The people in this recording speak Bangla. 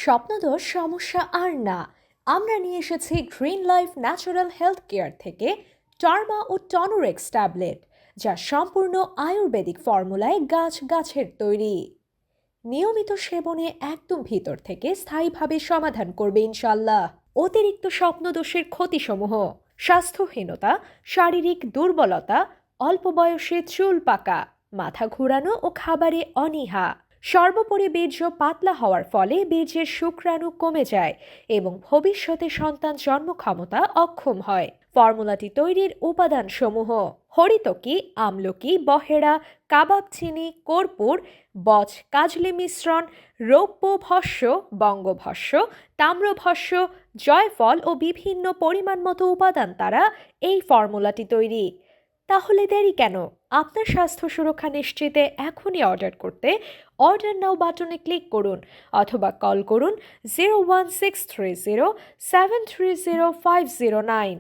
স্বপ্নদোষ সমস্যা আর না। আমরা নিয়ে এসেছি green life natural health care থেকে টার্মা ও টনোরেক্স ট্যাবলেট, যা সম্পূর্ণ আয়ুর্বেদিক ফর্মুলায় গাছের তৈরি। নিয়মিত সেবনে একদম ভিতর থেকে স্থায়ীভাবে সমাধান করবে ইনশাল্লাহ। অতিরিক্ত স্বপ্নদোষের ক্ষতিসমূহ: স্বাস্থ্যহীনতা, শারীরিক দুর্বলতা, অল্প বয়সে চুল পাকা, মাথা ঘোরানো ও খাবারে অনীহা। সর্বোপরি বীর্য পাতলা হওয়ার ফলে বীর্যের শুক্রাণু কমে যায় এবং ভবিষ্যতে সন্তান জন্ম ক্ষমতা অক্ষম হয়। ফর্মুলাটি তৈরির উপাদানসমূহ: হরিতকি, আমলকি, বহেড়া, কাবাব চিনি, কর্পূর, বচ কাজলি মিশ্রণ, রৌপ্য ভস্য, বঙ্গভস্য, তাম্রভস্য, জয়ফল ও বিভিন্ন পরিমাণ মতো উপাদান দ্বারা এই ফর্মুলাটি তৈরি। তাহলে দেরি কেন? আপনার স্বাস্থ্য সুরক্ষা নিশ্চিতে এখনই অর্ডার করতে অর্ডার নাও বাটনে ক্লিক করুন অথবা কল করুন 01630 730 509।